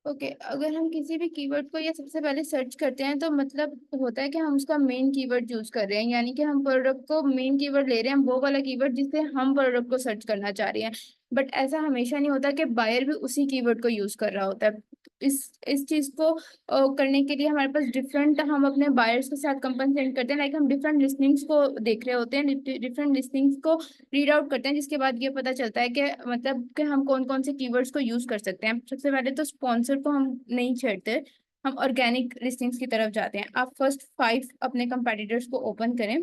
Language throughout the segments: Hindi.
ओके, अगर हम किसी भी कीवर्ड को या सबसे पहले सर्च करते हैं तो मतलब होता है कि हम उसका मेन कीवर्ड यूज कर रहे हैं, यानी कि हम प्रोडक्ट को मेन कीवर्ड ले रहे हैं, वो वाला कीवर्ड जिससे हम प्रोडक्ट को सर्च करना चाह रहे हैं। बट ऐसा हमेशा नहीं होता कि बायर भी उसी कीवर्ड को यूज कर रहा होता है। इस चीज को करने के लिए हमारे पास डिफरेंट, हम अपने बायर्स के साथ कंपनसेट करते हैं, लाइक हम डिफरेंट लिस्टिंग्स को देख रहे होते हैं, डिफरेंट लिस्टिंग्स को रीड आउट करते हैं, जिसके बाद ये पता चलता है कि मतलब कि हम कौन कौन से कीवर्ड्स को यूज कर सकते हैं। सबसे पहले तो स्पॉन्सर को हम नहीं छेड़ते, हम ऑर्गेनिक लिस्टिंग्स की तरफ जाते हैं। आप फर्स्ट 5 अपने कंपेटिटर्स को ओपन करें।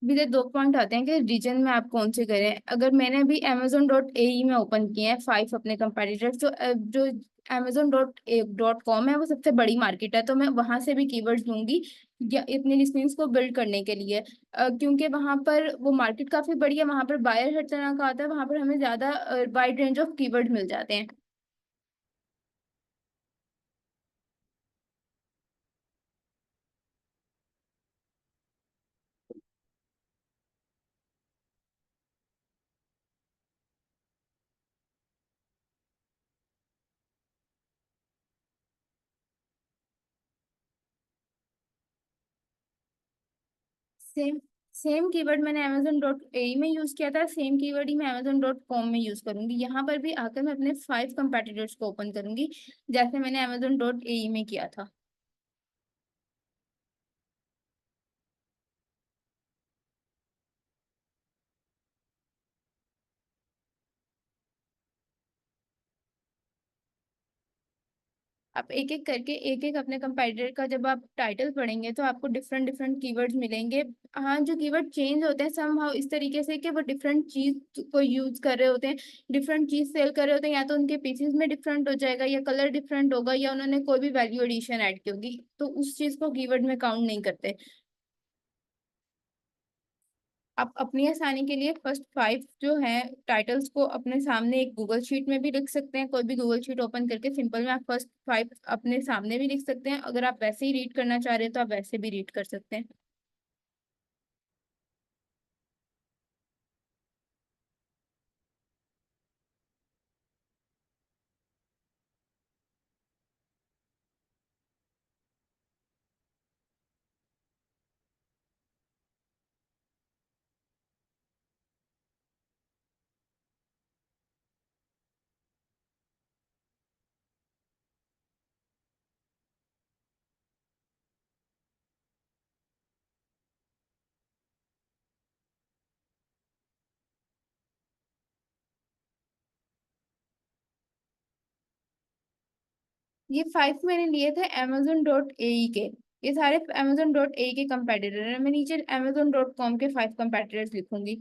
भी 2 पॉइंट आते हैं कि रीजन में आप कौन से करें। अगर मैंने अभी amazon.ae में ओपन किए हैं 5 अपने कंपेटिटर्स, जो amazon.com है वो सबसे बड़ी मार्केट है, तो मैं वहां से भी कीवर्ड्स लूंगी या इतनी लिस्टिंग्स को बिल्ड करने के लिए। क्योंकि वहां पर वो मार्केट काफी बड़ी है, वहां पर बायर हर तरह का आता है, वहां पर हमें ज्यादा वाइड रेंज ऑफ कीवर्ड मिल जाते हैं। सेम सेम कीवर्ड मैंने amazon.ae में यूज किया था, सेम कीवर्ड ही मैं amazon.com में यूज करूंगी। यहाँ पर भी आकर मैं अपने 5 कंपेटिटर्स को ओपन करूंगी, जैसे मैंने amazon.ae में किया था। आप एक एक करके एक एक अपने कंपेटिटर का जब आप टाइटल पढ़ेंगे तो आपको डिफरेंट डिफरेंट कीवर्ड्स मिलेंगे। हाँ, जो कीवर्ड चेंज होते हैं समहाउ इस तरीके से कि वो डिफरेंट चीज को यूज कर रहे होते हैं, डिफरेंट चीज सेल कर रहे होते हैं, या तो उनके पीसेस में डिफरेंट हो जाएगा, या कलर डिफरेंट होगा, या उन्होंने कोई भी वैल्यू एडिशन ऐड की होगी, तो उस चीज को कीवर्ड में काउंट नहीं करते। आप अपनी आसानी के लिए फर्स्ट 5 जो है टाइटल्स को अपने सामने एक गूगल शीट में भी लिख सकते हैं, कोई भी गूगल शीट ओपन करके सिंपल में आप फर्स्ट 5 अपने सामने भी लिख सकते हैं। अगर आप वैसे ही रीड करना चाह रहे हैं तो आप वैसे भी रीड कर सकते हैं। ये 5 मैंने लिए थे amazon.ae के। ये सारे amazon.ae के कंपेटिटर हैं। मैं नीचे amazon.com के 5 कंपेटिटर्स लिखूंगी।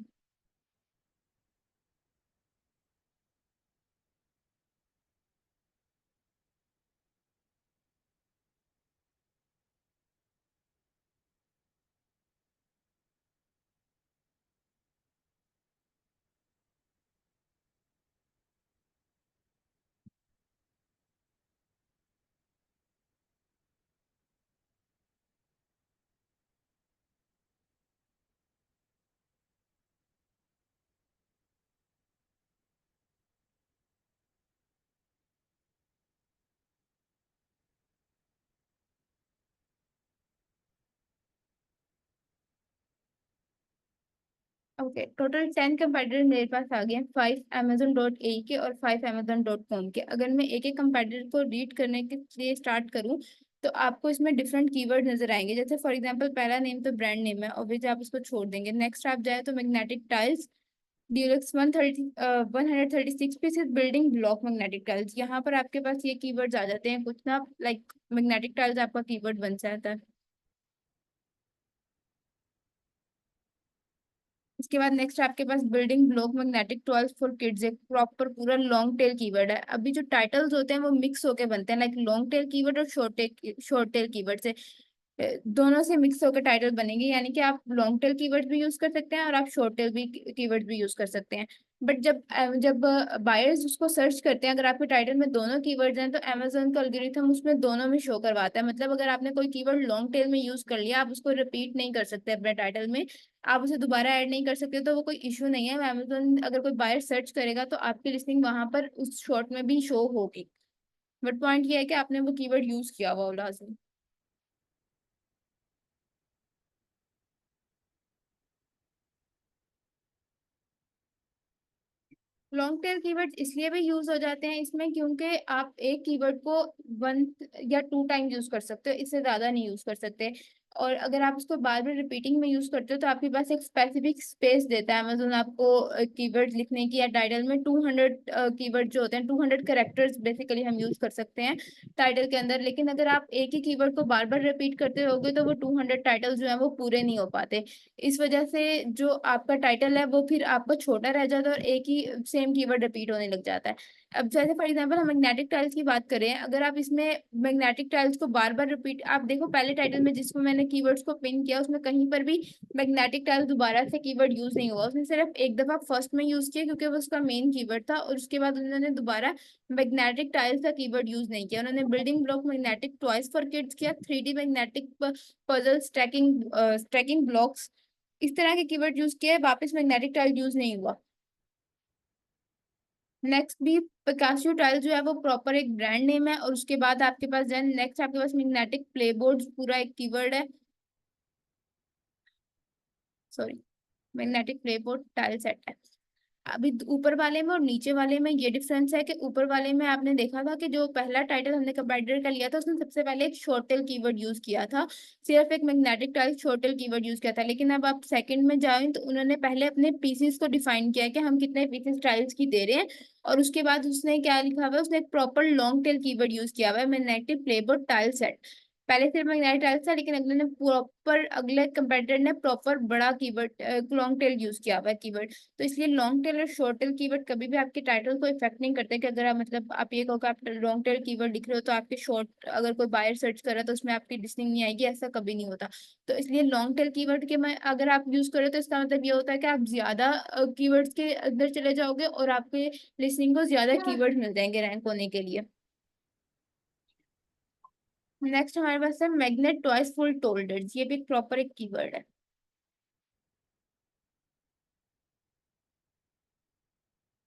ओके, टोटल 10 कंपेटिटर मेरे पास आ गए हैं, 5 amazon.ae के और 5 amazon.com के। अगर मैं एक एक कंपेटिटर को रीड करने के लिए स्टार्ट करूं तो आपको इसमें डिफरेंट कीवर्ड नजर आएंगे। जैसे फॉर एग्जांपल पहला नेम तो ब्रांड नेम है, ऑब्वियसली आप उसको छोड़ देंगे। नेक्स्ट आप जाए तो magnetic tiles Durex 136 pieces building block magnetic tiles, यहाँ पर आपके पास ये कीवर्ड्स आ जाते हैं कुछ ना, लाइक मैग्नेटिक टाइल्स आपका कीवर्ड बन जाता है। इसके बाद नेक्स्ट आपके पास building block magnetic toys for kids, एक प्रॉपर पूरा लॉन्ग टेल कीवर्ड है। अभी जो टाइटल्स होते हैं वो मिक्स होके बनते हैं, लाइक लॉन्ग टेल कीवर्ड और शॉर्ट टेल कीवर्ड से। दोनों से मिक्स होकर टाइटल बनेंगे, यानी कि आप लॉन्ग टेल कीवर्ड भी यूज कर सकते हैं और आप शॉर्ट टेल भी कीवर्ड भी यूज कर सकते हैं। बट जब बायर्स उसको सर्च करते हैं, अगर आपके टाइटल में दोनों कीवर्ड्स हैं, तो अमेजोन का एल्गोरिथम उसमें दोनों में शो करवाता है। मतलब अगर आपने कोई कीवर्ड लॉन्ग टेल में यूज कर लिया, आप उसको रिपीट नहीं कर सकते अपने टाइटल में, आप उसे दोबारा ऐड नहीं कर सकते, तो वो कोई इशू नहीं है। अमेजोन अगर कोई बायर सर्च करेगा तो आपकी लिस्टिंग वहां पर उस शॉर्ट में भी शो होगी। बट पॉइंट ये है कि आपने वो कीवर्ड यूज किया हुआ हो लाजमी। लॉन्ग टेल कीवर्ड इसलिए भी यूज हो जाते हैं इसमें, क्योंकि आप एक कीवर्ड को वन या टू टाइम यूज कर सकते हो, इससे ज्यादा नहीं यूज कर सकते। और अगर आप उसको बार बार रिपीटिंग में यूज करते हो तो आपके पास एक स्पेसिफिक स्पेस देता है अमेजोन आपको कीवर्ड लिखने की। या टाइटल में 200 कीवर्ड जो होते हैं, 200 कैरेक्टर्स बेसिकली हम यूज कर सकते हैं टाइटल के अंदर। लेकिन अगर आप एक ही कीवर्ड को बार बार रिपीट करते रहोगे तो वो 200 टाइटल जो है वो पूरे नहीं हो पाते। इस वजह से जो आपका टाइटल है वो फिर आपका छोटा रह जाता है और एक ही सेम कीवर्ड रिपीट होने लग जाता है। अब जैसे फॉर एग्जांपल हम मैग्नेटिक टाइल्स की बात करें, अगर आप इसमें मैग्नेटिक टाइल्स को बार बार रिपीट, आप देखो पहले टाइटल में जिसमें मैंने कीवर्ड्स को पिन किया उसमें कहीं पर भी मैग्नेटिक टाइल्स दोबारा से कीवर्ड यूज नहीं हुआ। उसने सिर्फ एक दफा फर्स्ट में यूज किया क्योंकि वो उसका मेन कीवर्ड था, और उसके बाद उन्होंने दोबारा मैग्नेटिक टाइल्स का कीवर्ड यूज नहीं किया। उन्होंने building block magnetic toys for kids किया, 3D magnetic puzzle stacking blocks, इस तरह के कीवर्ड यूज किए, वापस मैग्नेटिक टाइल यूज नहीं हुआ। नेक्स्ट भी पिकासो टाइल जो है वो प्रॉपर एक ब्रांड नेम है, और उसके बाद आपके पास देन नेक्स्ट आपके पास मैग्नेटिक प्लेबोर्ड पूरा एक कीवर्ड है। सॉरी, मैग्नेटिक प्लेबोर्ड टाइल सेट है। अभी ऊपर वाले में और नीचे वाले में ये डिफरेंस है कि ऊपर वाले में आपने देखा था कि जो पहला टाइटल हमने कंपेटिटर का लिया था उसने सबसे पहले एक शॉर्ट टेल कीवर्ड यूज किया था, सिर्फ एक magnetic tile short tail keyword use किया था। लेकिन अब आप सेकंड में जाएं तो उन्होंने पहले अपने पीसीस को डिफाइन किया है कि हम कितने पीसेस टाइल्स की दे रहे हैं, और उसके बाद उसने क्या लिखा हुआ है, उसने एक proper long tail keyword use किया हुआ है, मैग्नेटिक प्लेबोर्ड टाइल सेट। पहले सिर्फ मैग्नेटिक टाइल था, लेकिन अगले ने प्रॉपर, अगले कंपेटिटर ने प्रॉपर बड़ा कीवर्ड लॉन्ग टेल यूज किया हुआ है कीवर्ड। तो इसलिए लॉन्ग टेल और शॉर्ट टेल कीवर्ड कभी भी आपके टाइटल को इफेक्ट नहीं करते। कि अगर आप मतलब आप ये कहो कि आप लॉन्ग टेल कीवर्ड लिख रहे हो तो आपके शॉर्ट, अगर कोई बायर सर्च कर रहा है तो उसमें आपकी लिस्टिंग नहीं आएगी, ऐसा कभी नहीं होता। तो इसलिए लॉन्ग टेल कीवर्ड के में अगर आप यूज करो तो इसका मतलब ये होता है कि आप ज्यादा कीवर्ड्स के अंदर चले जाओगे और आपके लिस्टिंग को ज्यादा कीवर्ड मिल जाएंगे रैंक होने के लिए। नेक्स्ट हमारे पास है मैग्नेट टॉयज फुल टोल्डर्स, ये भी प्रॉपर एक कीवर्ड है।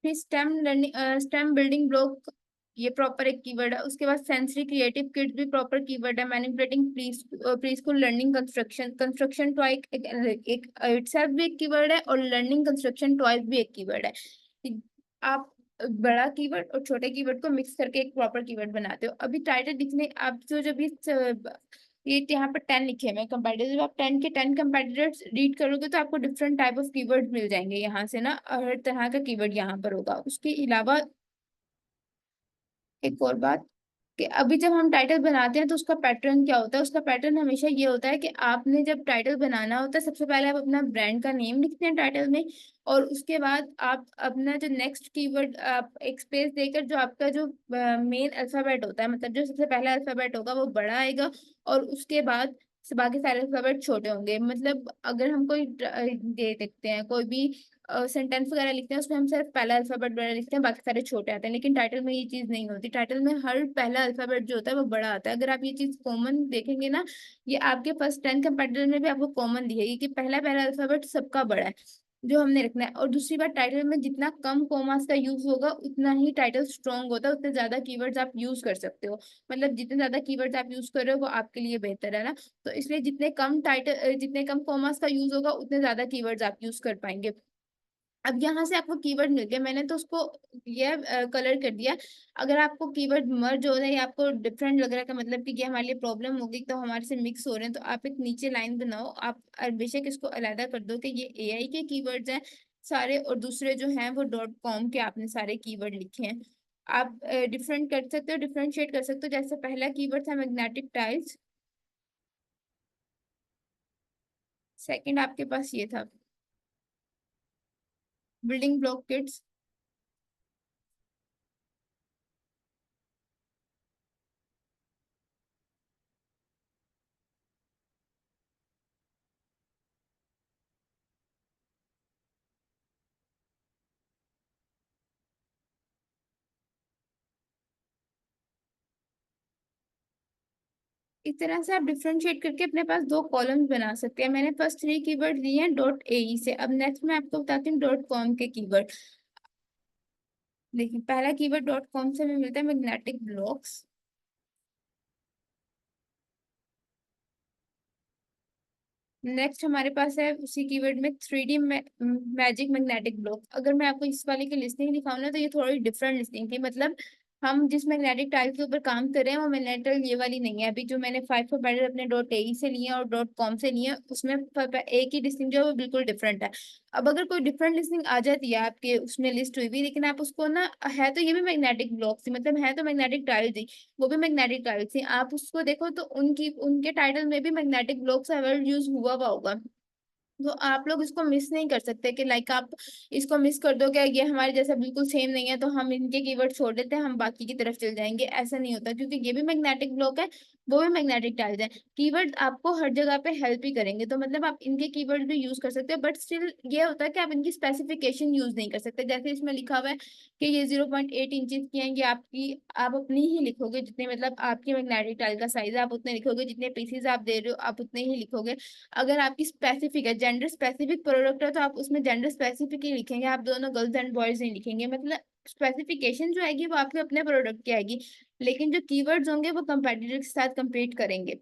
फिर स्टेम बिल्डिंग ब्लॉक, ये प्रॉपर एक कीवर्ड है। उसके बाद सेंसरी क्रिएटिव किड्स भी प्रॉपर कीवर्ड है। Manipulating pre school learning construction, construction toy एक इटसेल्फ भी एक कीवर्ड है, और लर्निंग कंस्ट्रक्शन टॉयज भी एक कीवर्ड है। आप बड़ा कीवर्ड और छोटे कीवर्ड को मिक्स करके एक प्रॉपर कीवर्ड बनाते हो। अभी टाइटल दिखने आप जो जब ये यहाँ पर 10 लिखे हुए कंपेटिटर, जब आप 10 के 10 कंपेटिटर्स रीड करोगे तो आपको डिफरेंट टाइप ऑफ कीवर्ड मिल जाएंगे यहाँ से ना, हर तरह का कीवर्ड यहाँ पर होगा। उसके अलावा एक और बात, कि अभी जब हम टाइटल बनाते हैं तो उसका पैटर्न क्या होता है, उसका पैटर्न हमेशा ये होता है कि आपने जब टाइटल बनाना होता है सबसे पहले आप अपना ब्रांड का नेम लिखते हैं टाइटल में, और उसके बाद आप अपना जो नेक्स्ट कीवर्ड आप एक स्पेस देकर जो आपका जो मेन अल्फाबेट होता है, मतलब जो सबसे पहला अल्फाबेट होगा वो बड़ा आएगा, और उसके बाद बाकी सारे अल्फाबेट छोटे होंगे। मतलब अगर हम कोई दे देखते हैं कोई भी सेंटेंस वगैरह लिखते हैं उसमें हम सिर्फ पहला अल्फाबेट बड़ा लिखते हैं, बाकी सारे छोटे आते हैं। लेकिन टाइटल में ये चीज नहीं होती, टाइटल में हर पहला अल्फाबेट जो होता है वो बड़ा आता है। अगर आप ये चीज कॉमन देखेंगे ना, ये आपके फर्स्ट 10 कंपेटिटर में भी आपको कॉमन दिखेगी कि पहला पहला अल्फाबेट सबका बड़ा है जो हमने रखना है। और दूसरी बात, टाइटल में जितना कम कॉमास का यूज होगा उतना ही टाइटल स्ट्रॉन्ग होता है, उतने ज्यादा कीवर्ड्स आप यूज कर सकते हो। मतलब जितने ज्यादा कीवर्ड्स आप यूज कर रहे हो वो आपके लिए बेहतर है ना। तो इसलिए जितने कम कॉमास का यूज होगा उतने ज्यादा कीवर्ड्स आप यूज कर पाएंगे। अब यहाँ से आपको कीवर्ड मिल गया, मैंने तो उसको ये कलर कर दिया। अगर आपको कीवर्ड मर्ज हो रहा है या आपको डिफरेंट लग रहा है का मतलब कि ये हमारे लिए प्रॉब्लम होगी तो हमारे से मिक्स हो रहे हैं, तो आप एक नीचे लाइन बनाओ, आप बेशक इसको अलग कर दो कि ये एआई के कीवर्ड्स हैं सारे, और दूसरे जो हैं वो .com के आपने सारे कीवर्ड लिखे हैं। आप डिफरेंट कर सकते हो, डिफरेंशिएट कर सकते हो। जैसे पहला कीवर्ड था मैग्नेटिक टाइल्स, सेकंड आपके पास ये था बिल्डिंग ब्लॉक किट्स, इस तरह से आप डिफरेंशिएट करके अपने पास दो कॉलम्स बना सकते हैं। मैंने फर्स्ट थ्री कीवर्ड दिए हैं डॉट एई से। अब नेक्स्ट मैं आपको बताती हूँ डॉट कॉम के कीवर्ड। देखिए पहला कीवर्ड डॉट कॉम से हमें मिलता है मैग्नेटिक ब्लॉक्स। नेक्स्ट हमारे पास है उसी कीवर्ड में three D magic magnetic block. अगर मैं आपको इस वाले की लिस्टिंग दिखाऊं ना तो ये थोड़ी डिफरेंट लिस्टिंग थी। मतलब हम जिस मैग्नेटिक टाइल के ऊपर काम कर रहे हैं वो मैग्नेटिक ये वाली नहीं है। अभी जो मैंने फाइव प्रोवाइडर अपने डॉट ए से लिए और डॉट कॉम से लिए उसमें एक ही लिस्टिंग जो है वो बिल्कुल डिफरेंट है। अब अगर कोई डिफरेंट लिस्टिंग आ जाती है आपके उसमें लिस्ट हुई भी, लेकिन आप उसको ना, है तो ये भी मैग्नेटिक ब्लॉक थी, मतलब है तो मैग्नेटिक टाइल थी, वो भी मैग्नेटिक टाइल्स थी, आप उसको देखो तो उनकी उनके टाइटल में भी मैग्नेटिक ब्लॉक का वर्ड यूज हुआ होगा। तो आप लोग इसको मिस नहीं कर सकते कि लाइक आप इसको मिस कर दो क्या ये हमारे जैसा बिल्कुल सेम नहीं है तो हम इनके कीवर्ड छोड़ देते हैं हम बाकी की तरफ चल जाएंगे, ऐसा नहीं होता, क्योंकि ये भी मैग्नेटिक ब्लॉक है, वो भी मैग्नेटिक टाइल्स है। कीवर्ड आपको हर जगह पे हेल्प ही करेंगे, तो मतलब आप इनके कीवर्ड भी यूज कर सकते हो, बट स्टिल ये होता है कि आप इनकी स्पेसिफिकेशन यूज नहीं कर सकते। जैसे इसमें लिखा हुआ है कि ये 0.8 इंचेस की है, ये आपकी आप अपनी ही लिखोगे जितने, मतलब आपकी मैग्नेटिक टाइल का साइज है आप उतने लिखोगे, जितने पीसेज आप दे रहे हो आप उतने ही लिखोगे। अगर आपकी स्पेसिफिक है, जेंडर स्पेसिफिक प्रोडक्ट है, तो आप उसमें जेंडर स्पेसिफिक ही लिखेंगे, आप दोनों गर्ल्स एंड बॉयज नहीं लिखेंगे। मतलब स्पेसिफिकेशन जो आएगी वो आपके अपने प्रोडक्ट की आएगी, लेकिन जो कीवर्ड्स होंगे वो कंपेटिटर के साथ compete करेंगे।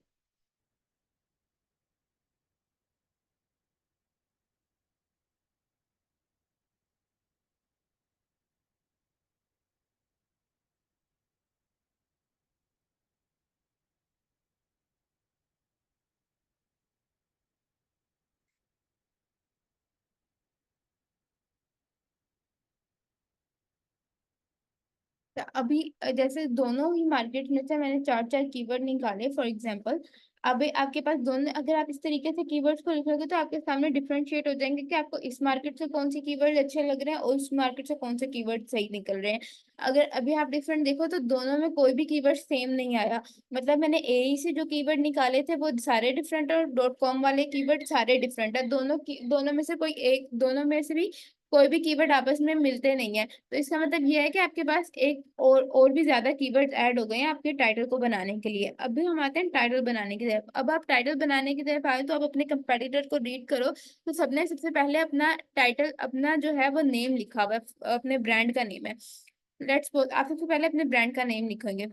तो अभी जैसे दोनों ही मार्केट में से मैंने चार चार कीवर्ड निकाले फॉर एग्जांपल। अभी आपके पास दोनों, अगर आप इस तरीके से कीवर्ड्स को लिखोगे तो आपके सामने डिफरेंशिएट हो जाएंगे कि आपको इस मार्केट से कौन सी कीवर्ड अच्छे लग रहे हैं और उस मार्केट से कौन से कीवर्ड सही निकल रहे हैं। अगर अभी आप डिफरेंट देखो तो दोनों में कोई भी कीवर्ड सेम नहीं आया। मतलब मैंने एई से जो कीवर्ड निकाले थे वो सारे डिफरेंट और डॉट कॉम वाले कीवर्ड सारे डिफरेंट है। दोनों में से कोई एक, दोनों में से भी कोई भी कीवर्ड आपस में मिलते नहीं है। तो इसका मतलब ये है कि आपके पास एक और भी ज्यादा कीवर्ड्स ऐड हो गए हैं आपके टाइटल को बनाने के लिए। अभी हम आते हैं टाइटल बनाने की तरफ। अब आप टाइटल बनाने की तरफ आए तो आप अपने कंपेटिटर को रीड करो तो सबने सबसे पहले अपना टाइटल, अपना जो है वो नेम लिखा हुआ है, अपने ब्रांड का नेम है। लेट्स सपोज आप सबसे पहले अपने ब्रांड का नेम लिखेंगे।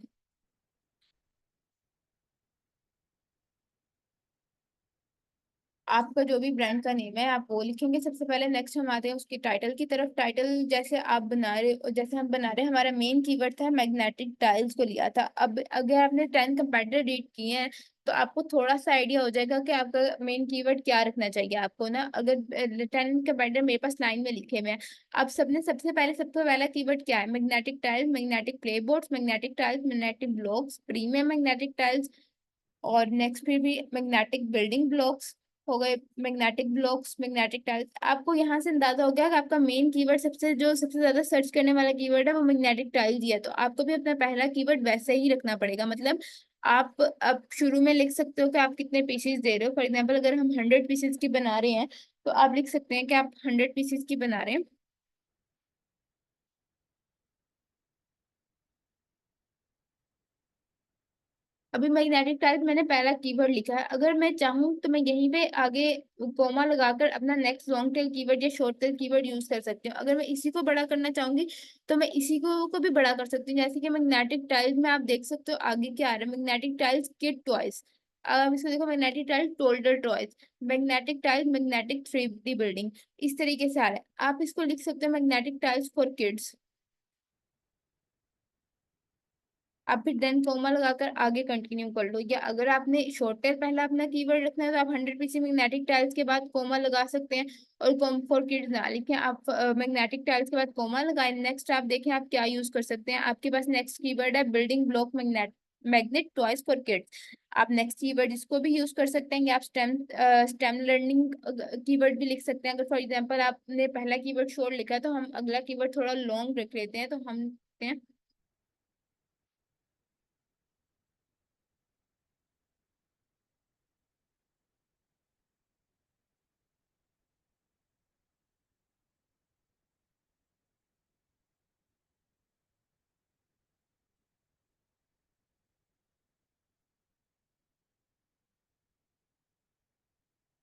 आपका जो भी ब्रांड का नेम है आप वो लिखेंगे सबसे पहले। नेक्स्ट हम आते हैं उसकी टाइटल की तरफ। टाइटल जैसे आप बना रहे, जैसे हम बना रहे हैं, हमारा मेन कीवर्ड था मैग्नेटिक टाइल्स को लिया था। अब अगर आपने 10 कंपैरेटर रीड किए हैं तो आपको थोड़ा सा आइडिया हो जाएगा कि आपका मेन कीवर्ड क्या रखना चाहिए आपको ना। अगर 10 कंपैरेटर मेरे पास लाइन में लिखे हुए हैं, आप सबने सबसे पहला कीवर्ड क्या है, magnetic tiles, magnetic playboards, magnetic tiles, magnetic blocks, premium magnetic tiles, और नेक्स्ट फिर भी मैग्नेटिक बिल्डिंग ब्लॉक्स हो गए, मैग्नेटिक ब्लॉक्स, मैग्नेटिक टाइल्स। आपको यहाँ से अंदाजा हो गया कि आपका मेन कीवर्ड सबसे ज्यादा सर्च करने वाला कीवर्ड है वो मैग्नेटिक टाइल्स ही है। तो आपको भी अपना पहला कीवर्ड वैसे ही रखना पड़ेगा। मतलब आप अब शुरू में लिख सकते हो कि आप कितने पीसेस दे रहे हो। फॉर एग्जाम्पल अगर हम 100 पीसेस की बना रहे हैं तो आप लिख सकते हैं कि आप 100 पीसेस की बना रहे हैं। अभी मैग्नेटिक टाइप मैंने पहला कीवर्ड लिखा है, अगर मैं चाहूँ तो मैं यहीं पे आगे कोमा लगाकर अपना नेक्स्ट लॉन्ग टेल कीवर्ड या शॉर्ट टेल कीवर्ड यूज कर सकती हूँ। अगर मैं इसी को बड़ा करना चाहूंगी तो मैं इसी को भी बड़ा कर सकती हूँ। जैसे कि मैग्नेटिक टाइल्स में आप देख सकते हो आगे क्या आ रहा है, मैग्नेटिक टाइल्स किड टॉयज। अब इसको देखो, magnetic tiles told her toys, magnetic tiles magnetic 3D building, इस तरीके से आ रहा है। आप इसको लिख सकते हो मैग्नेटिक टाइल्स फॉर किड्स। आप फिर देन कोमा लगाकर आगे कंटिन्यू कर लो। या अगर आपने शॉर्ट टेल पहला अपना कीवर्ड रखना है तो आप 100 पीसी मैग्नेटिक टाइल्स के बाद कोमा लगा सकते हैं और कॉम फॉर किड्स ना लिखें, आप मैग्नेटिक टाइल्स के बाद कोमा लगाएं। नेक्स्ट आप देखें आप क्या यूज कर सकते हैं। आपके पास नेक्स्ट कीवर्ड है building block magnet toys for kids. आप नेक्स्ट कीवर्ड इसको भी यूज कर सकते हैं, या आप स्टेम लर्निंग कीवर्ड भी लिख सकते हैं। अगर फॉर एग्जांपल आपने पहला कीवर्ड शॉर्ट लिखा है तो हम अगला कीवर्ड थोड़ा लॉन्ग रख लेते हैं, तो हम लिखते हैं।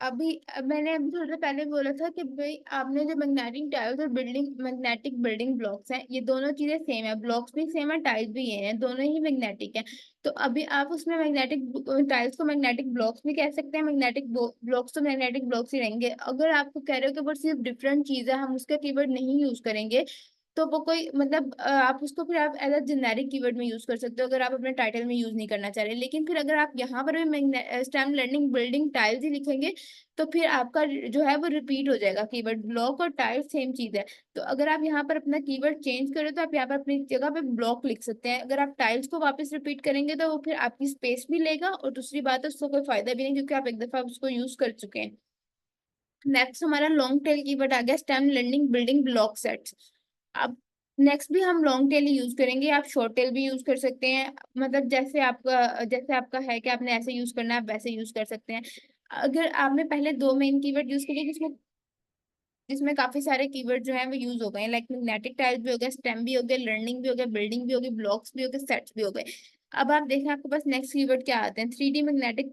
मैंने अभी थोड़ा पहले बोला था कि भाई आपने जो मैग्नेटिक टाइल्स और मैग्नेटिक बिल्डिंग ब्लॉक्स हैं, ये दोनों चीजें सेम है, ब्लॉक्स भी सेम है, टाइल्स भी ये हैं, दोनों ही मैग्नेटिक हैं। तो अभी आप उसमें मैग्नेटिक टाइल्स को मैग्नेटिक ब्लॉक्स भी कह सकते हैं, मैग्नेटिक ब्लॉक्स तो मैग्नेटिक ब्लॉक्स ही रहेंगे। अगर आपको कह रहे हो कि बस सिर्फ डिफरेंट चीज है, हम उसका कीवर्ड नहीं यूज करेंगे, तो वो कोई मतलब आप उसको फिर आप एज अ जेनेरिक कीवर्ड में यूज कर सकते हो, अगर आप अपने टाइटल में यूज नहीं करना चाह रहे। लेकिन फिर अगर आप यहाँ पर भी स्टेम लर्निंग बिल्डिंग टाइल्स ही लिखेंगे, तो फिर आपका जो है वो रिपीट हो जाएगा कीवर्ड। ब्लॉक और टाइल सेम चीज है। तो अगर आप यहाँ पर अपना कीवर्ड चेंज करें, तो आप यहाँ पर अपनी जगह पे ब्लॉक लिख सकते हैं। अगर आप टाइल्स को वापस रिपीट करेंगे, तो वो फिर आपकी स्पेस भी लेगा, और दूसरी बात है उसका कोई फायदा भी नहीं, क्योंकि आप एक दफा उसको यूज कर चुके हैं। नेक्स्ट हमारा लॉन्ग टेल कीवर्ड आ गया, stem learning building block sets. अब नेक्स्ट भी हम लॉन्ग टेल ही यूज करेंगे, आप शॉर्ट टेल भी यूज कर सकते हैं। मतलब जैसे आपका है कि आपने ऐसे यूज करना है, आप वैसे यूज कर सकते हैं। अगर आपने पहले दो मेन कीवर्ड यूज किए, जिसमें जिसमें काफी सारे कीवर्ड जो है वो यूज हो गए, लाइक मैग्नेटिक टाइल्स भी हो गया, स्टेम भी हो गया, लर्निंग भी हो गया, बिल्डिंग भी हो गई, ब्लॉक्स भी हो गए, सेट्स भी हो गए। अब आप देखें आपके पास नेक्स्ट कीवर्ड क्या आते हैं। 3D magnetic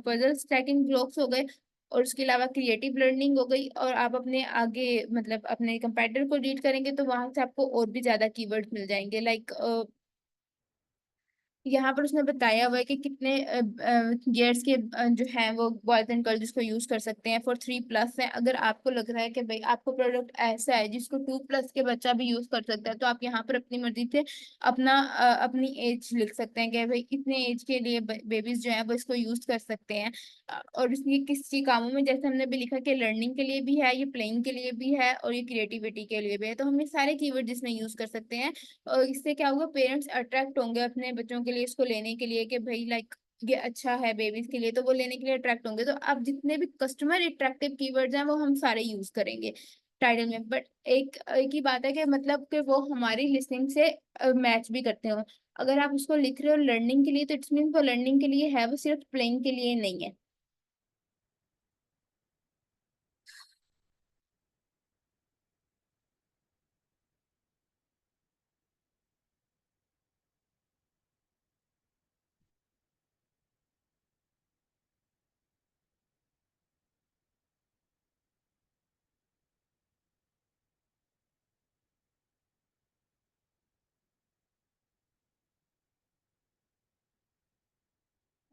puzzle stacking blocks हो गए, और उसके अलावा क्रिएटिव लर्निंग हो गई। और आप अपने आगे मतलब अपने कंपेटिटर को रीड करेंगे, तो वहां से आपको और भी ज्यादा कीवर्ड मिल जाएंगे, लाइक यहाँ पर उसने बताया हुआ है कि कितने गियर्स के जो है वो बॉयज एंड गर्ल्स जिसको यूज कर सकते हैं। फॉर 3+ है, अगर आपको लग रहा है कि भाई आपको प्रोडक्ट ऐसा है जिसको 2+ के बच्चा भी यूज कर सकता है, तो आप यहाँ पर अपनी मर्जी से अपनी एज लिख सकते हैं कि भाई इतने एज के लिए बेबीज जो है वो इसको यूज कर सकते हैं। और इसलिए किसी कामों में, जैसे हमने भी लिखा कि लर्निंग के लिए भी है, ये प्लेइंग के लिए भी है, और ये क्रिएटिविटी के लिए भी है, तो हम ये सारे कीवर्ड जिसमें यूज कर सकते हैं। और इससे क्या होगा, पेरेंट्स अट्रैक्ट होंगे अपने बच्चों के लिए इसको लेने के लिए, कि भाई लाइक ये अच्छा है बेबीज के लिए, तो वो लेने के लिए अट्रैक्ट होंगे। तो अब जितने भी कस्टमर अट्रैक्टिव कीवर्ड्स हैं वो हम सारे यूज करेंगे टाइटल में। बट एक एक ही बात है कि मतलब कि वो हमारी लिसनिंग से मैच भी करते हो। अगर आप उसको लिख रहे हो लर्निंग के लिए, तो इट्स मीन वो लर्निंग के लिए है, वो सिर्फ प्लेइंग के लिए नहीं है।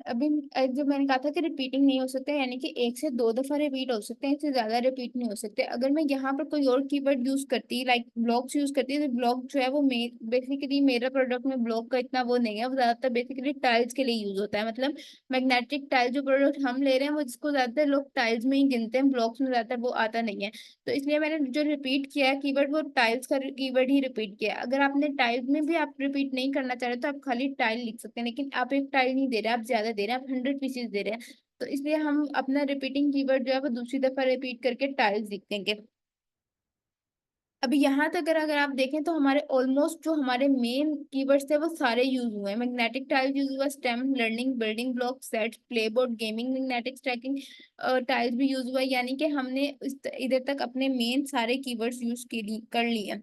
अभी जो मैंने कहा था कि रिपीटिंग नहीं हो सकते, यानी कि एक से दो दफा रिपीट हो सकते हैं, इससे ज्यादा रिपीट नहीं हो सकते। अगर मैं यहाँ पर कोई और कीवर्ड यूज करती, लाइक ब्लॉक्स यूज करती, तो ब्लॉक जो है वो बेसिकली मेरा प्रोडक्ट में ब्लॉक का इतना वो नहीं है, वो ज्यादातर बेसिकली टाइल्स के लिए यूज होता है। मतलब मैग्नेटिक टाइल जो प्रोडक्ट हम ले रहे हैं, वो जिसको ज्यादातर लोग टाइल्स में ही गिनते हैं, ब्लॉक्स में ज्यादातर वो आता नहीं है। तो इसलिए मैंने जो रिपीट किया है कीवर्ड, वो टाइल्स का कीवर्ड ही रिपीट किया है। अगर आपने टाइल्स में भी आप रिपीट नहीं करना चाह रहे, तो आप खाली टाइल लिख सकते हैं, लेकिन आप एक टाइल नहीं दे रहे, आप ज्यादा दे रहे हैं, आप 100 पीसेज दे रहे हैं। तो इसलिए हम अपना रिपीटिंग कीवर्ड जो है वो दूसरी दफा रिपीट करके टाइल्स लिख देंगे। अभी यहाँ तक अगर अगर आप देखें, तो हमारे ऑलमोस्ट जो हमारे मेन कीवर्ड्स थे वो सारे यूज हुए हैं। मैग्नेटिक टाइल यूज हुआ, STEM learning building block sets playboard gaming magnetic stacking tiles भी यूज हुआ, यानी कि हमने इधर तक अपने मेन सारे कीवर्ड्स यूज कर लिए।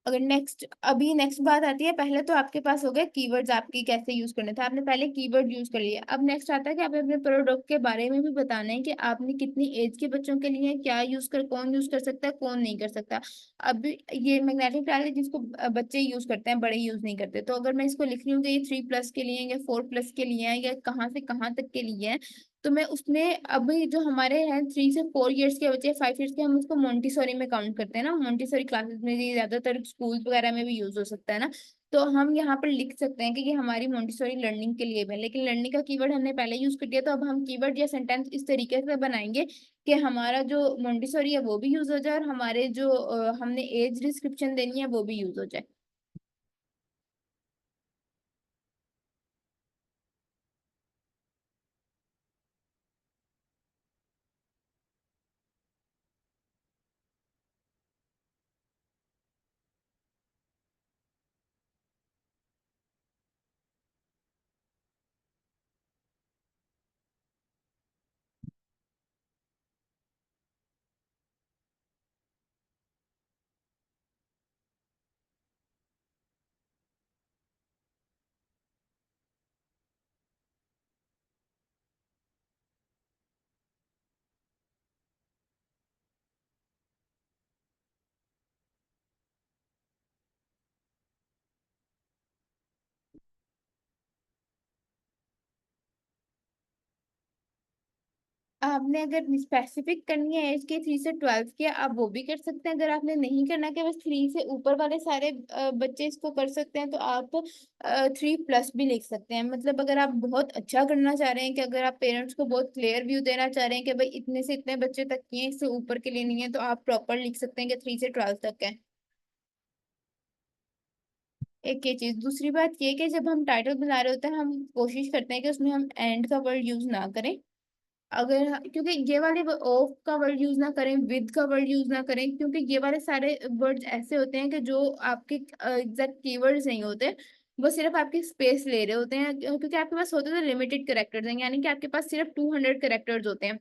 अगर नेक्स्ट अभी नेक्स्ट बात आती है, पहले तो आपके पास हो गया कीवर्ड्स आपकी कैसे यूज करने थे, आपने पहले कीवर्ड यूज कर लिया। अब नेक्स्ट आता है कि आपने अपने प्रोडक्ट के बारे में भी बताना है कि आपने कितनी एज के बच्चों के लिए क्या कौन यूज कर सकता है, कौन नहीं कर सकता। अब ये मैग्नेटिक टाइल है जिसको बच्चे यूज करते हैं, बड़े यूज नहीं करते। तो अगर मैं इसको लिख रही हूँ कि ये 3+ के लिए या 4+ के लिए है, या कहाँ से कहाँ तक के लिए है, तो मैं उसमें अभी जो हमारे हैं 3 से 4 ईयर्स के बच्चे, 5 ईयर्स के, हम उसको मोंटीसोरी में काउंट करते हैं ना। मोंटीसोरी क्लासेस में ये ज्यादातर स्कूल वगैरह में भी यूज हो सकता है ना। तो हम यहाँ पर लिख सकते हैं कि ये हमारी मोंटीसोरी लर्निंग के लिए भी है, लेकिन लर्निंग का कीवर्ड हमने पहले यूज कर दिया। तो अब हम कीवर्ड या सेंटेंस इस तरीके से बनाएंगे कि हमारा जो मोंटीसोरी है वो भी यूज हो जाए, और हमारे जो हमने एज डिस्क्रिप्शन देनी है वो भी यूज हो जाए। आपने अगर स्पेसिफिक करनी है एज के 3 से 12 की, आप वो भी कर सकते हैं। अगर आपने नहीं करना कि बस 3 से ऊपर वाले सारे बच्चे इसको कर सकते हैं, तो आप 3+ भी लिख सकते हैं। मतलब अगर आप बहुत अच्छा करना चाह रहे हैं, कि अगर आप पेरेंट्स को बहुत क्लियर व्यू देना चाह रहे हैं कि भाई इतने से इतने बच्चे तक की है, इससे ऊपर के लिए नहीं है, तो आप प्रॉपर लिख सकते हैं कि 3 से 12 तक है। एक ये चीज, दूसरी बात ये कि जब हम टाइटल बना रहे होते हैं, हम कोशिश करते हैं कि उसमें हम एंड का वर्ड यूज ना करें। क्योंकि ये वाले ऑफ का वर्ड यूज ना करें, विद का वर्ड यूज ना करें, क्योंकि ये वाले सारे वर्ड्स ऐसे होते हैं कि जो आपके एग्जैक्ट कीवर्ड्स नहीं होते। वो सिर्फ आपकी स्पेस ले रहे होते हैं, क्योंकि आपके पास होते तो लिमिटेड करेक्टर्स हैं, यानी कि आपके पास सिर्फ 200 करेक्टर्स होते हैं।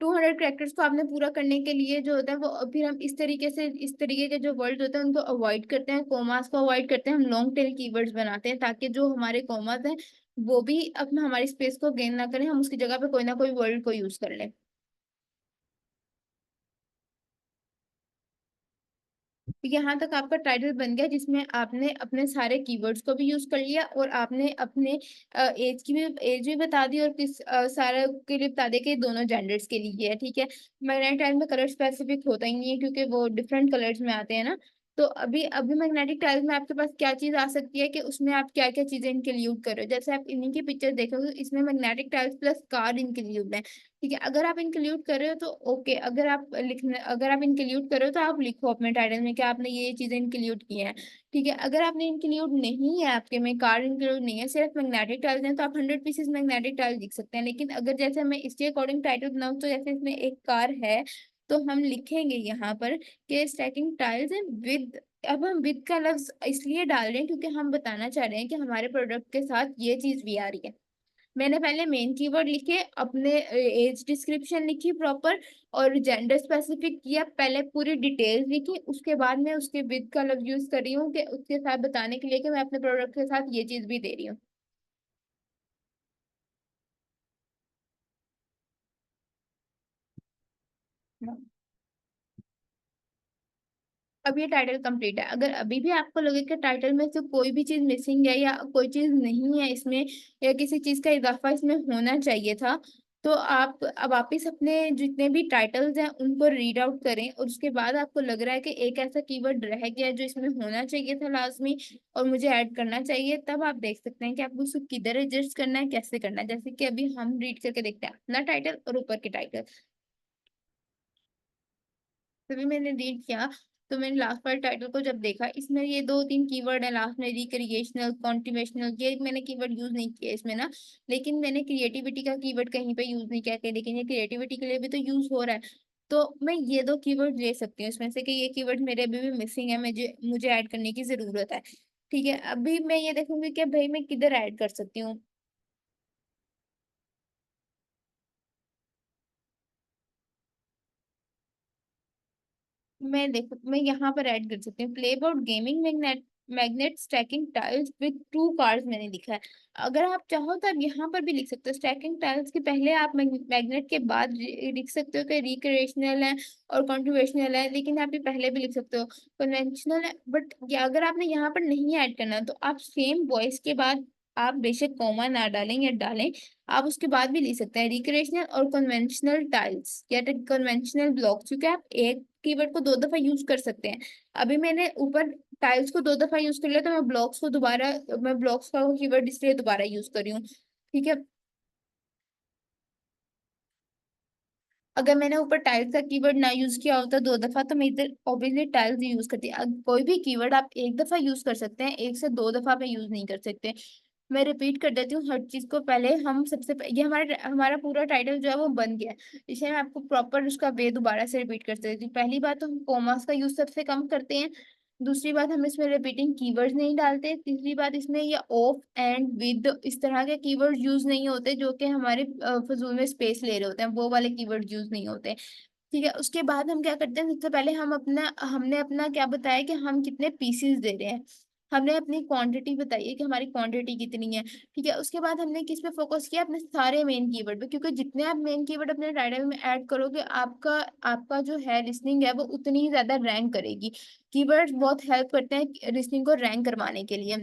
200 करेक्टर्स को आपने पूरा करने के लिए जो होता है वो, फिर हम इस तरीके के जो वर्ड होते हैं उनको अवॉइड करते हैं, कोमास को अवॉइड करते हैं, हम लॉन्ग टेल कीवर्ड्स बनाते हैं, ताकि जो हमारे कोमास हैं वो भी अपना हमारी स्पेस को गेन ना करें, हम उसकी जगह पे कोई ना कोई वर्ड को यूज कर लें। तो यहाँ तक आपका टाइटल बन गया, जिसमें आपने अपने सारे कीवर्ड्स को भी यूज कर लिया, और आपने अपने एज भी बता दी, और किस सारा के लिए बता दिया कि दोनों जेंडर्स के लिए है। ठीक है। मैग्नेटिक टाइल में कलर स्पेसिफिक होता ही नहीं है, क्योंकि वो डिफरेंट कलर्स में आते हैं ना। तो अभी अभी मैग्नेटिक टाइल्स में आपके पास क्या चीज आ सकती है कि उसमें आप क्या क्या चीजें इंक्लूड कर रहे हो। जैसे आप इन्हीं की पिक्चर देखोगे, इसमें magnetic tiles plus car include है। ठीक है। अगर आप इंक्लूड कर रहे हो तो ओके, अगर आप इंक्लूड कर रहे हो तो आप लिखो अपने टाइटल में कि आपने ये चीजें इंक्लूड की हैं। ठीक है। अगर आपने इंक्लूड नहीं है, आपके में कार इंक्लूड नहीं है, सिर्फ मैग्नेटिक टाइल्स हैं, तो आप 100 पीसेस मैग्नेटिक टाइल्स लिख सकते हैं। लेकिन अगर जैसे मैं इसके अकॉर्डिंग टाइटल बनाऊँ, तो जैसे इसमें एक कार है, तो हम लिखेंगे यहाँ पर कि स्टैकिंग टाइल्स है विद। अब हम विद का लफ्ज इसलिए डाल रहे हैं क्योंकि हम बताना चाह रहे हैं कि हमारे प्रोडक्ट के साथ ये चीज भी आ रही है। मैंने पहले मेन कीवर्ड लिखे, अपने एज डिस्क्रिप्शन लिखी प्रॉपर, और जेंडर स्पेसिफिक किया, पहले पूरी डिटेल्स लिखी, उसके बाद मैं उसके विद का लफ्ज यूज कर रही हूँ कि उसके साथ बताने के लिए कि मैं अपने प्रोडक्ट के साथ ये चीज भी दे रही हूँ। अब ये टाइटल कंप्लीट है। अगर अभी भी आपको लगे कि टाइटल में से कोई भी चीज मिसिंग है, या कोई चीज नहीं है इसमें, या किसी चीज का इजाफा इसमें होना चाहिए था, तो आप अब वापिस अपने जितने भी टाइटल्स हैं उनको रीड आउट करें, और उसके बाद आपको लग रहा है कि एक ऐसा कीवर्ड रह गया है जो इसमें होना चाहिए था लाजमी, और मुझे ऐड करना चाहिए, तब आप देख सकते हैं कि आपको उसको किधर एडजस्ट करना है, कैसे करना है। जैसे कि अभी हम रीड करके देखते हैं अपना टाइटल और ऊपर के टाइटल। तभी मैंने रीड किया, तो मैंने लास्ट वाले टाइटल को जब देखा, इसमें ये 2-3 कीवर्ड है लास्ट में, रिक्रिएशनल, कॉन्टिवेशनल, ये मैंने कीवर्ड यूज नहीं किया इसमें ना। लेकिन मैंने क्रिएटिविटी का कीवर्ड कहीं पे यूज नहीं किया कि, लेकिन ये क्रिएटिविटी के लिए भी तो यूज हो रहा है। तो मैं ये 2 कीवर्ड ले सकती हूँ इसमें से, कि ये कीवर्ड मेरे अभी भी मिसिंग है, मुझे मुझे ऐड करने की जरूरत है। ठीक है। अभी मैं ये देखूंगी कि भाई मैं किधर ऐड कर सकती हूँ। मैं यहाँ पर ऐड कर सकती हूँ, play about gaming magnet, magnet stacking tiles with 2 cars मैंने लिखा है। अगर आप चाहो तो आप यहाँ पर भी लिख सकते हो, स्टैकिंग टाइल्स के पहले आप मैग्नेट के बाद लिख सकते हो कि रिक्रिएशनल है और कॉन्ट्रीब्यूशनल है, लेकिन आप ये पहले भी लिख सकते हो कन्वेंशनल है। बट अगर आपने यहाँ पर नहीं ऐड करना, तो आप सेम वॉइस के बाद आप बेशक कॉमा ना डालें या डालें, आप उसके बाद भी लिख सकते हैं रिक्रिएशनल और कन्वेंशनल टाइल्स या कन्वेंशनल ब्लॉक्स, क्योंकि आप एक कीवर्ड को 2 दफा यूज कर सकते हैं। अभी मैंने ऊपर टाइल्स को 2 दफा यूज कर लिया, तो मैं ब्लॉक्स का कीवर्ड इसलिए दोबारा यूज कर रही हूँ। ठीक है। अगर मैंने ऊपर टाइल्स का कीवर्ड ना यूज किया होता 2 दफा, तो मैं इधर ऑब्वियसली टाइल्स यूज करती। अब कोई भी कीवर्ड आप एक दफा यूज कर सकते हैं, 1 से 2 दफा पे यूज नहीं कर सकते। मैं रिपीट कर देती हूँ हर चीज को। पहले हम ये हमारा हमारा पूरा टाइटल जो है वो बन गया है। इसे मैं आपको प्रॉपर उसका वे दोबारा से रिपीट कर सकती हूँ। पहली बात तो हम कॉमास का यूज सबसे कम करते हैं। दूसरी बात, हम इसमें रिपीटिंग कीवर्ड्स नहीं डालते। तीसरी बात, इसमें ये ऑफ एंड विद इस तरह के कीवर्ड यूज नहीं होते, जो कि हमारे फजूल में स्पेस ले रहे होते हैं, वो वाले कीवर्ड यूज नहीं होते। ठीक है। उसके बाद हम क्या करते हैं, सबसे पहले हमने अपना क्या बताया कि हम कितने पीसीस दे रहे हैं। हमने अपनी क्वांटिटी बताई है कि हमारी क्वांटिटी कितनी है। ठीक है। उसके बाद हमने किस पे फोकस किया, अपने सारे मेन कीवर्ड पे, क्योंकि जितने आप मेन कीवर्ड अपने टाइटल में ऐड करोगे, आपका आपका जो है लिसनिंग है वो उतनी ही ज्यादा रैंक करेगी। कीवर्ड्स बहुत हेल्प करते हैं लिसनिंग को रैंक करवाने के लिए।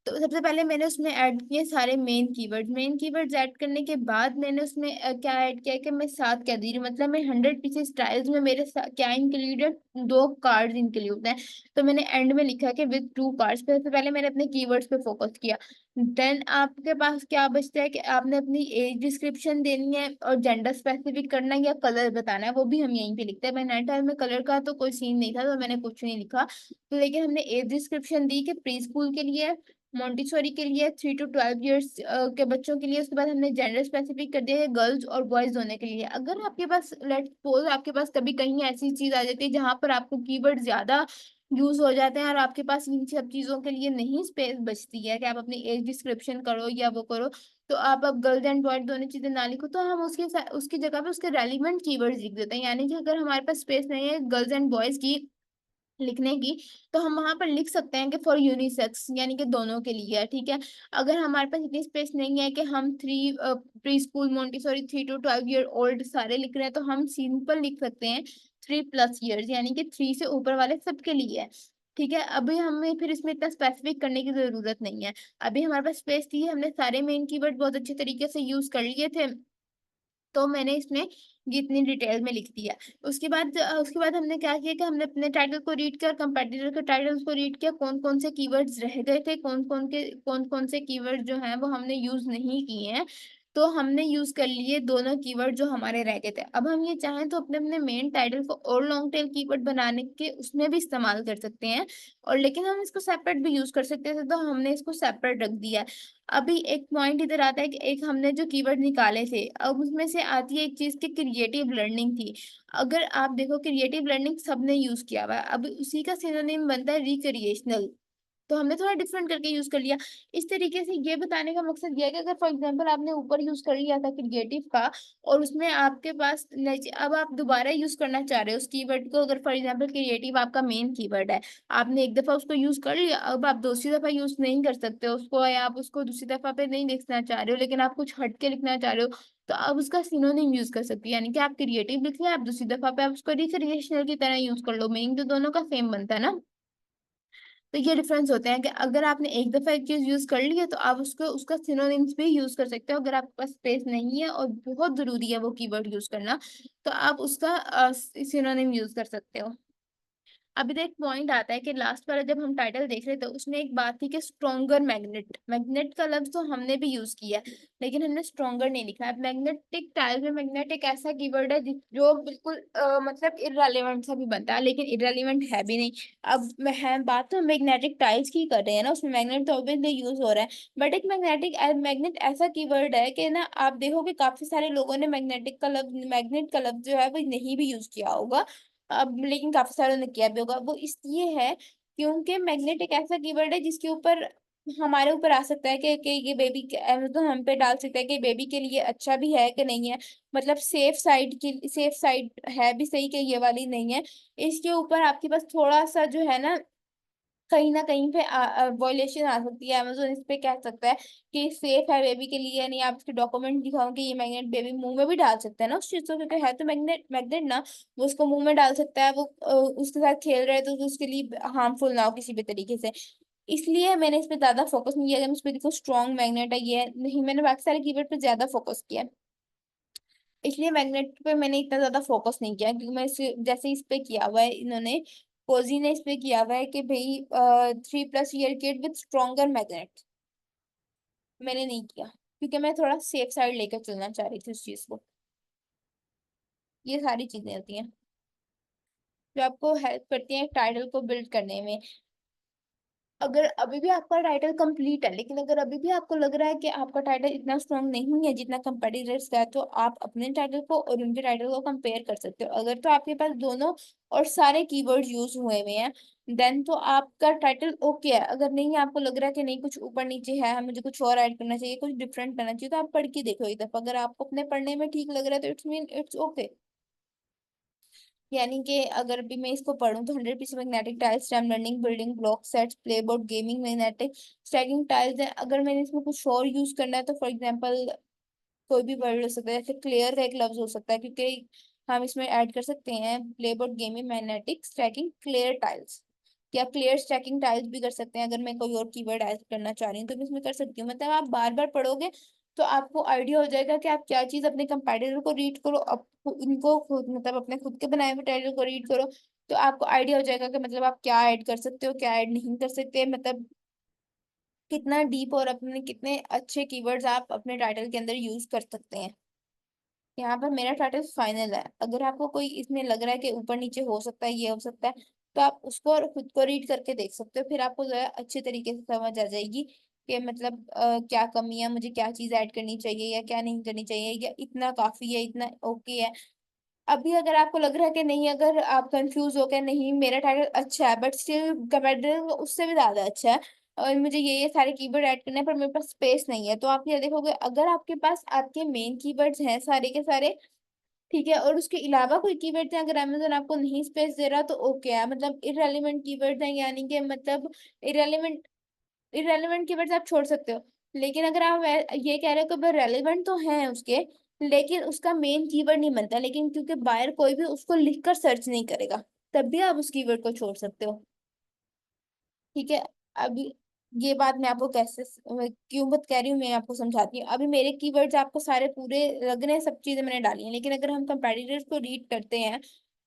तो सबसे पहले मैंने उसमें ऐड किए सारे मेन कीवर्ड्स ऐड करने के बाद मैंने उसमें क्या ऐड किया कि मैं 7 क्या दे रही हूँ, मतलब मैं 100 पीसेस टाइल्स में मेरे क्या इंक्लूडेड, 2 कार्ड्स इंक्लूड हैं। तो मैंने एंड में लिखा कि विद 2 कार्ड्स। पे सबसे पहले मैंने अपने कीवर्ड्स पे फोकस किया। देन आपके पास क्या बचता है कि आपने अपनी एज डिस्क्रिप्शन देनी है और जेंडर स्पेसिफिक करना है या कलर बताना है, वो भी हम यहीं पे लिखते हैं। मैं नाइट टाइम में कलर का तो कोई सीन नहीं था तो मैंने कुछ नहीं लिखा। तो लेकिन हमने एज डिस्क्रिप्शन दी कि प्री स्कूल के लिए, मॉन्टेसोरी के लिए 3 to 12 ईयर्स के बच्चों के लिए। उसके बाद हमने जेंडर स्पेसिफिक कर दिया है गर्ल्स और बॉयज दोनों के लिए। अगर आपके पास लेट्स सपोज आपके पास कभी कहीं ऐसी चीज आ जाती है जहां पर आपको कीवर्ड ज्यादा यूज हो जाते हैं और आपके पास इन सब चीजों के लिए नहीं स्पेस बचती है कि आप अपनी एज डिस्क्रिप्शन करो या वो करो, तो आप अब गर्ल्स एंड बॉयज दोनों चीजें ना लिखो, तो हम उसकी जगह पे उसके रेलिवेंट कीवर्ड्स लिख देते हैं। यानी कि अगर हमारे पास स्पेस नहीं है गर्ल्स एंड बॉयज की लिखने की, तो हम वहां पर लिख सकते हैं कि फॉर यूनिसेक्स, यानी कि दोनों के लिए है, ठीक है। अगर हमारे पास इतनी स्पेस नहीं है कि हम pre school Montessori 3 to 12 year old सारे लिख रहे हैं, तो हम सिंपल लिख सकते हैं 3+ ईयर्स, यानी कि 3 से ऊपर वाले सबके लिए है। ठीक है, अभी हमें फिर इसमें इतना स्पेसिफिक करने की जरूरत नहीं है। अभी हमारे पास स्पेस थी, हमने सारे मेन कीवर्ड बहुत अच्छे तरीके से यूज कर लिए थे, तो मैंने इसमें ये इतनी डिटेल में लिख दिया। उसके बाद हमने क्या किया कि हमने अपने टाइटल को रीड किया और कंपेटिटर के टाइटल्स को रीड किया, कौन कौन से कीवर्ड्स रह गए थे, कौन कौन से कीवर्ड जो हैं वो हमने यूज नहीं किए हैं। तो हमने यूज कर लिए दोनों कीवर्ड जो हमारे रह गए थे। अब हम ये चाहें तो अपने अपने मेन टाइटल को और लॉन्ग टेल कीवर्ड बनाने के उसमें भी इस्तेमाल कर सकते हैं, और लेकिन हम इसको सेपरेट भी यूज कर सकते थे, तो हमने इसको सेपरेट रख दिया है। अभी एक पॉइंट इधर आता है कि एक हमने जो कीवर्ड निकाले थे, अब उसमें से आती है एक चीज की क्रिएटिव लर्निंग थी। अगर आप देखो क्रिएटिव लर्निंग सबने यूज किया हुआ है, अब उसी का सिनोनिम बनता है रिक्रिएशनल, तो हमने थोड़ा डिफरेंट करके यूज कर लिया। इस तरीके से ये बताने का मकसद ये है कि अगर फॉर एग्जांपल आपने ऊपर यूज कर लिया था क्रिएटिव का, और उसमें आपके पास अब आप दोबारा यूज करना चाह रहे हो उस कीवर्ड को, अगर फॉर एग्जांपल क्रिएटिव आपका मेन कीवर्ड है, आपने एक दफा उसको यूज कर लिया, अब आप दूसरी दफा यूज नहीं कर सकते उसको, या आप उसको दूसरी दफा पे नहीं लिखना चाह रहे हो लेकिन आप कुछ हट के लिखना चाह रहे हो, तो आप उसका सिनोनिम यूज कर सकते हो। यानी कि आप क्रिएटिव लिख लिया, आप दूसरी दफा पे आप उसको रिक्रिएशनल की तरह यूज कर लो, मीनिंग तो दोनों का सेम बनता है ना। तो ये डिफरेंस होते हैं कि अगर आपने एक दफा एक चीज यूज कर ली है तो आप उसको उसका सिनोनिम्स भी यूज कर सकते हो। अगर आपके पास स्पेस नहीं है और बहुत जरूरी है वो कीवर्ड यूज करना, तो आप उसका सिनोनिम यूज कर सकते हो। अभी तो एक पॉइंट आता है कि लास्ट वाला जब हम टाइटल देख रहे थे उसमें एक बात थी कि स्ट्रॉन्गर मैग्नेट, मैग्नेट का लफ्ज तो हमने भी यूज किया है लेकिन हमने स्ट्रॉन्गर नहीं लिखा है। मैग्नेटिक टाइल में मैग्नेट एक ऐसा कीवर्ड है जो बिल्कुल मतलब इररेलेवेंट सा भी बनता है लेकिन इररेलेवेंट है भी नहीं। अब मैं बात तो मैग्नेटिक टाइल्स की कर रहे हैं ना, उसमें मैग्नेट तो ऑब्वियसली यूज हो रहा है, बट एक मैग्नेट ऐसा कीवर्ड है कि ना आप देखोगे काफी सारे लोगों ने मैग्नेट का लफ्ज जो है वो नहीं भी यूज किया होगा, अब लेकिन काफी सारों ने किया भी होगा। वो इसलिए है क्योंकि मैग्नेट एक ऐसा कीवर्ड है जिसके ऊपर हमारे ऊपर आ सकता है कि ये बेबी तो हम पे डाल सकता है कि बेबी के लिए अच्छा भी है कि नहीं है, मतलब सेफ साइड है भी सही कि ये वाली नहीं है। इसके ऊपर आपके पास थोड़ा सा जो है ना कहीं पे वॉयलेशन आ सकती है। अमेजोन इस पे कह सकता है कि सेफ है बेबी के लिए, नहीं आप उसके डॉक्यूमेंट दिखाओ कि ये मैग्नेट बेबी मुंह में भी डाल सकता है ना उस चीज को, क्योंकि है तो मैग्नेट मैग्नेट ना, वो उसको मुंह में डाल सकता है, वो उसके साथ खेल रहे हैं तो उसके लिए हार्मफुल ना हो किसी भी तरीके से। इसलिए मैंने इस पे ज्यादा फोकस नहीं किया। अगर इस पे देखो स्ट्रॉन्ग मैग्नेट है ये नहीं, मैंने बाकी सारे कीवर्ड पे ज्यादा फोकस किया, इसलिए मैग्नेट पे मैंने इतना ज्यादा फोकस नहीं किया। क्योंकि मैं जैसे इस पे किया हुआ है इन्होंने, कोजी ने इस पे किया हुआ है कि भाई 3+ year kid with stronger magnet, मैंने नहीं किया क्योंकि मैं थोड़ा सेफ साइड लेकर चलना चाह रही थी उस चीज को। ये सारी चीजें होती हैं जो आपको हेल्प करती हैं टाइटल को बिल्ड करने में। अगर अभी भी आपका टाइटल कंप्लीट है लेकिन अगर अभी भी आपको लग रहा है कि आपका टाइटल इतना स्ट्रांग नहीं है जितना कंपेटिटर्स का है, तो आप अपने टाइटल को और उनके टाइटल को कंपेयर कर सकते हो। अगर तो आपके पास दोनों और सारे कीवर्ड यूज हुए हुए हैं देन तो आपका टाइटल ओके है। अगर नहीं आपको लग रहा है कि नहीं कुछ ऊपर नीचे है, मुझे कुछ और ऐड करना चाहिए, कुछ डिफरेंट करना चाहिए, तो आप पढ़ के देखो एक दफा। अगर आपको अपने पढ़ने में ठीक लग रहा है तो इट्स ओके। यानी कि अगर भी मैं इसको पढूं तो 100 piece magnetic tiles, STEM learning, building block sets, playboard, gaming, magnetic stacking tiles है। अगर मैंने इसमें कुछ और यूज करना है तो फॉर एग्जांपल कोई भी वर्ड हो सकता है, जैसे क्लियर का एक लफ्ज हो सकता है, क्योंकि हम इसमें ऐड कर सकते हैं playboard, gaming, magnetic stacking, clear tiles. या क्लियर स्टैकिंग टाइल्स भी कर सकते हैं। अगर मैं कोई और कीवर्ड ऐड करना चाह रही हूँ तो मैं इसमें कर सकती हूँ। मतलब आप बार बार पढ़ोगे तो आपको आइडिया हो जाएगा कि आप क्या चीज अपने कंपेटिटर को रीड करो, अब इनको खुद मतलब अपने खुद के बनाए हुए टाइटल को रीड करो, तो आपको आइडिया हो जाएगा कि मतलब आप क्या ऐड कर सकते हो, क्या ऐड नहीं कर सकते, मतलब कितना डीप और अपने कितने अच्छे कीवर्ड्स आप अपने टाइटल के अंदर यूज कर सकते हैं। यहाँ पर मेरा टाइटल फाइनल है। अगर आपको कोई इसमें लग रहा है कि ऊपर नीचे हो सकता है, ये हो सकता है, तो आप उसको और खुद को रीड करके देख सकते हो। फिर आपको जो है अच्छे तरीके से समझ आ जाएगी कि मतलब क्या कमी है, मुझे क्या चीज ऐड करनी चाहिए या क्या नहीं करनी चाहिए, या इतना काफी है, इतना ओके है। अभी अगर आपको लग रहा है कि नहीं, अगर आप कंफ्यूज हो गए, नहीं मेरा टाइटल अच्छा है बट स्टिल कंपेटिटर उससे भी ज्यादा अच्छा है और मुझे ये सारे कीवर्ड ऐड करने हैं पर मेरे पास स्पेस नहीं है, तो आप ये देखोगे अगर आपके पास आपके मेन कीवर्ड्स हैं सारे के सारे, ठीक है, और उसके अलावा कोई कीवर्ड है, अगर अमेजोन आपको नहीं स्पेस दे रहा तो ओके है, मतलब इररेलेवेंट कीवर्ड है, यानी कि मतलब इररेलेवेंट इररेलेवेंट कीवर्ड्स आप छोड़ सकते हो। लेकिन अगर आप ये कह रहे हो कि रेलेवेंट तो हैं उसके, लेकिन उसका मेन कीवर्ड नहीं बनता, लेकिन क्योंकि बायर कोई भी उसको लिखकर सर्च नहीं करेगा, तब भी आप उस कीवर्ड को छोड़ सकते हो। ठीक है। अभी ये बात मैं आपको कैसे क्यों बत कह रही हूँ, मैं आपको समझाती हूँ। अभी मेरे कीवर्ड्स आपको सारे पूरे लग रहे हैं, सब चीजें मैंने डाली हैं, लेकिन अगर हम कंपेटिटर्स को रीड करते हैं,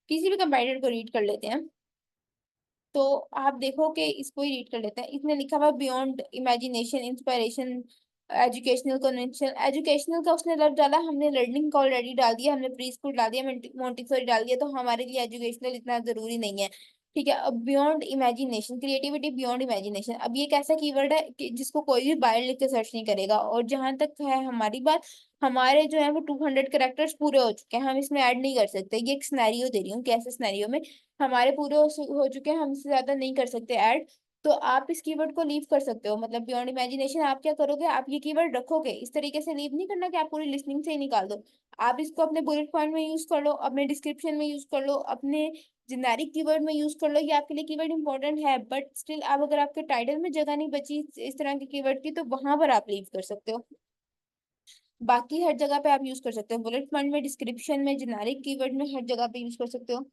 किसी भी कंपेटिटर को रीड कर लेते हैं, तो आप देखो कि इसको ही रीड कर लेते हैं। इसने लिखा हुआ beyond imagination inspiration educational convention, educational का उसने लग डाला, हमने लर्निंग का ऑलरेडी डाल दिया, हमने प्री स्कूल डाल दिया, मोंटेसोरी डाल दिया, तो हमारे लिए एजुकेशनल इतना जरूरी नहीं है। ठीक है। अब beyond imagination, creativity beyond imagination, अब ये कैसा कीवर्ड है कि जिसको कोई भी बाहर लिख के सर्च नहीं करेगा, और जहां तक है हमारी बात, हमारे जो है वो 200 कैरेक्टर्स पूरे हो चुके हैं, हम इसमें ऐड नहीं कर सकते। ये एक सिनेरियो दे रही हूँ कि ऐसे सिनेरियो में हमारे पूरे हो चुके हैं, हम इससे ज्यादा नहीं कर सकते ऐड, तो आप इस कीवर्ड को लीव कर सकते हो। मतलब बियॉन्ड इमेजिनेशन आप क्या करोगे, आप ये कीवर्ड रखोगे, इस तरीके से लीव नहीं करना कि आप पूरी लिस्टिंग से ही निकाल दो। आप इसको अपने बुलेट पॉइंट में यूज कर लो, अपने डिस्क्रिप्शन में यूज कर लो, अपने जेनेरिक कीवर्ड में यूज कर लो, ये आपके लिए कीवर्ड इंपॉर्टेंट है, बट स्टिल आप अगर आपके टाइटल में जगह नहीं बची इस तरह के कीवर्ड की, तो वहां पर आप लीव कर सकते हो। बाकी हर जगह पे आप यूज कर सकते हो, बुलेट पॉइंट में, डिस्क्रिप्शन में, जेनेरिक कीवर्ड में, हर जगह पे यूज कर सकते हो।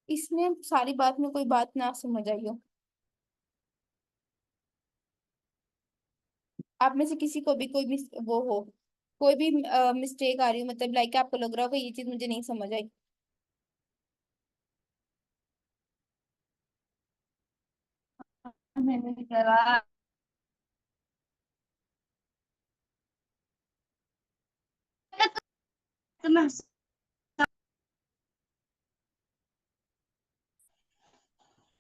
इसमें सारी बात में कोई बात ना समझ आई हो, आप में से किसी को भी कोई भी वो हो, कोई भी मिस्टेक आ रही हो, मतलब लाइक आपको लग रहा होगा ये चीज मुझे नहीं समझ आई। मैंने करा तो मैं